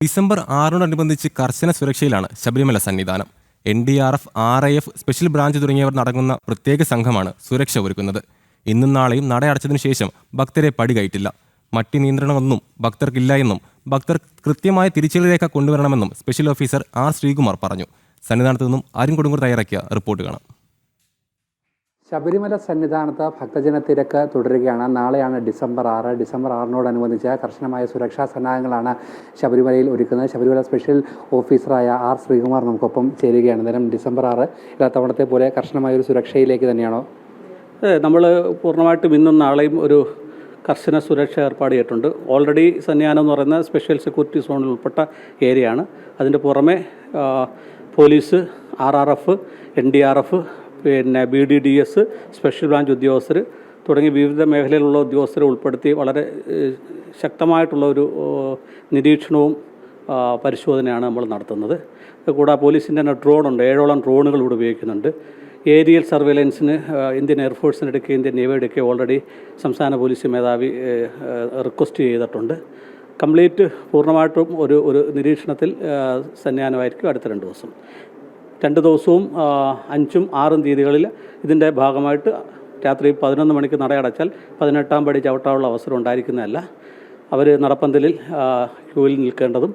December 6-നോടനുബന്ധിച്ച് കർശന സുരക്ഷയിലാണ് Sabarimala Sannidhanam. NDRF, RIF, special branch തുടങ്ങിയവർ അടങ്ങുന്ന പ്രത്യേക സംഘമാണ് സുരക്ഷ ഒരുക്കുന്നത്. ഇന്നും നാളെയും നട അടച്ചതിനു ശേഷം ഭക്തരെ പടി കയറ്റില്ല. മറ്റ് നിയന്ത്രണമൊന്നും ഭക്തർക്കില്ല എന്നും ഭക്തർ കൃത്യമായ തിരിച്ചറിയൽ രേഖ കൊണ്ടുവരണമെന്നും സ്പെഷ്യൽ ഓഫീസർ R. ശ്രീകുമാർ പറഞ്ഞു. സന്നിധാനത്തു നിന്നും അരുൺ കൊടുങ്ങൂർ തയ്യാറാക്കിയ റിപ്പോർട്ട് കാണാം. ശബരിമല സന്നിധാനത്ത് ഭക്തജന തിരക്ക് തുടരുകയാണ്. നാളെയാണ് ഡിസംബർ 6. ഡിസംബർ 6-നോടനുബന്ധിച്ച് കർശനമായ സുരക്ഷാ സന്നാഹങ്ങളാണ് ശബരിമലയിൽ ഒരുക്കുന്നത്. ശബരിമല സ്പെഷ്യൽ ഓഫീസറായ R. ശ്രീകുമാർ നമുക്കൊപ്പം ചേരുകയാണ്. നേരം ഡിസംബർ 6 എല്ലാ തവണത്തെ പോലെ കർശനമായൊരു സുരക്ഷയിലേക്ക് തന്നെയാണോ? നമ്മൾ പൂർണ്ണമായിട്ടും ഇന്നും നാളെയും ഒരു കർശന സുരക്ഷ ഏർപ്പാട് ചെയ്തിട്ടുണ്ട്. ഓൾറെഡി സന്നിധാനം എന്ന് പറയുന്ന സ്പെഷ്യൽ സെക്യൂരിറ്റി സോണിൽ ഉൾപ്പെട്ട ഏരിയയാണ്. അതിൻ്റെ പുറമെ പോലീസ്, RRF, NDRF, പിന്നെ BDDS, സ്പെഷ്യൽ ബ്രാഞ്ച് ഉദ്യോഗസ്ഥർ തുടങ്ങി വിവിധ മേഖലയിലുള്ള ഉദ്യോഗസ്ഥരെ ഉൾപ്പെടുത്തി വളരെ ശക്തമായിട്ടുള്ള ഒരു നിരീക്ഷണവും പരിശോധനയാണ് നമ്മൾ നടത്തുന്നത്. കൂടാതെ പോലീസിൻ്റെ തന്നെ ഡ്രോണുണ്ട്, 7ഓളം ഡ്രോണുകൾ ഇവിടെ ഉപയോഗിക്കുന്നുണ്ട്. ഏരിയൽ സർവൈലൻസിന് ഇന്ത്യൻ എയർഫോഴ്സിന് എടുക്കുക, ഇന്ത്യൻ നേവി എടുക്കുക ഓൾറെഡി സംസ്ഥാന പോലീസ് മേധാവി റിക്വസ്റ്റ് ചെയ്തിട്ടുണ്ട്. കംപ്ലീറ്റ് പൂർണ്ണമായിട്ടും ഒരു നിരീക്ഷണത്തിൽ സന്നിധാനമായിരിക്കും അടുത്ത 2 ദിവസം. 2 ദിവസവും 5ഉം 6ഉം തീയതികളിൽ ഇതിൻ്റെ ഭാഗമായിട്ട് രാത്രി 11 മണിക്ക് നടയടച്ചാൽ 18ാം പടി ചവിട്ടാനുള്ള അവസരം ഉണ്ടായിരിക്കുന്നതല്ല. അവർ നടപ്പന്തലിൽ ക്യൂവിൽ നിൽക്കേണ്ടതും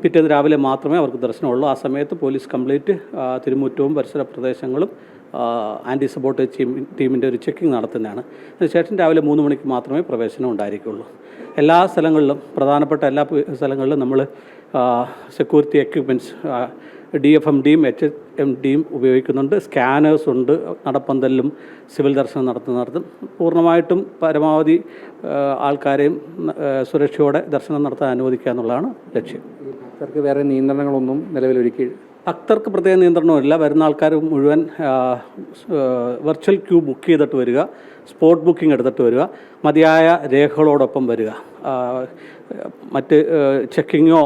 പിറ്റേന്ന് രാവിലെ മാത്രമേ അവർക്ക് ദർശനമുള്ളൂ. ആ സമയത്ത് പോലീസ് കംപ്ലീറ്റ് തിരുമുറ്റവും പരിസര പ്രദേശങ്ങളും ആൻറ്റി സബോട്ടേജ് ടീമിൻ്റെ ഒരു ചെക്കിംഗ് നടത്തുന്നതാണ്. അതിനുശേഷം രാവിലെ 3 മണിക്ക് മാത്രമേ പ്രവേശനം ഉണ്ടായിരിക്കുള്ളൂ. എല്ലാ സ്ഥലങ്ങളിലും, പ്രധാനപ്പെട്ട എല്ലാ സ്ഥലങ്ങളിലും നമ്മൾ സെക്യൂരിറ്റി എക്യുപ്മെൻറ്റ്സ് DFMDയും HMDയും ഉപയോഗിക്കുന്നുണ്ട്. സ്കാനേഴ്സ് ഉണ്ട്. നടപ്പന്തലിലും സിവിൽ ദർശനം നടത്തും. പൂർണ്ണമായിട്ടും പരമാവധി ആൾക്കാരെയും സുരക്ഷയോടെ ദർശനം നടത്താൻ അനുവദിക്കുക എന്നുള്ളതാണ് ലക്ഷ്യം. ഭക്തർക്ക് വേറെ നിയന്ത്രണങ്ങളൊന്നും നിലവിലൊരുക്കി? ഭക്തർക്ക് പ്രത്യേക നിയന്ത്രണമില്ല. വരുന്ന ആൾക്കാർ മുഴുവൻ വെർച്വൽ ക്യൂ ബുക്ക് ചെയ്തിട്ട് വരിക, സ്പോട്ട് ബുക്കിംഗ് എടുത്തിട്ട് വരിക, മതിയായ രേഖകളോടൊപ്പം വരിക. മറ്റ് ചെക്കിങ്ങോ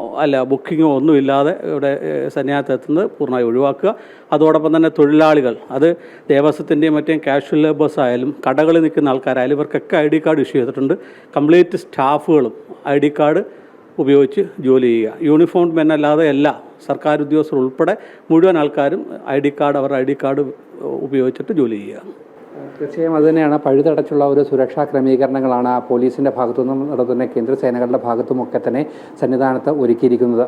ബുക്കിങ്ങോ ഒന്നുമില്ലാതെ ഇവിടെ സന്നിധാനത്ത് എത്തുന്നത് പൂർണ്ണമായി ഒഴിവാക്കുക. അതോടൊപ്പം തന്നെ തൊഴിലാളികൾ, അത് ദേവസ്വത്തിൻ്റെയും മറ്റേയും കാഷ്വൽ ലേബേഴ്സ് ആയാലും കടകളിൽ നിൽക്കുന്ന ആൾക്കാരായാലും ഇവർക്കൊക്കെ ID കാർഡ് ഇഷ്യൂ ചെയ്തിട്ടുണ്ട്. കംപ്ലീറ്റ് സ്റ്റാഫുകളും ID കാർഡ് ഉപയോഗിച്ച് ജോലി ചെയ്യുക. യൂണിഫോം എന്നല്ലാതെ എല്ലാ സർക്കാർ ഉദ്യോഗസ്ഥർ ഉൾപ്പെടെ മുഴുവൻ ആൾക്കാരും അവരുടെ ID കാർഡ് ഉപയോഗിച്ചിട്ട് ജോലി ചെയ്യുക. തീർച്ചയായും അതുതന്നെയാണ്. പഴുതടച്ചുള്ള ഒരു സുരക്ഷാ ക്രമീകരണങ്ങളാണ് പോലീസിൻ്റെ ഭാഗത്തുനിന്നും അതുപോലെ തന്നെ കേന്ദ്ര സേനകളുടെ ഭാഗത്തുമൊക്കെ തന്നെ സന്നിധാനത്ത് ഒരുക്കിയിരിക്കുന്നത്.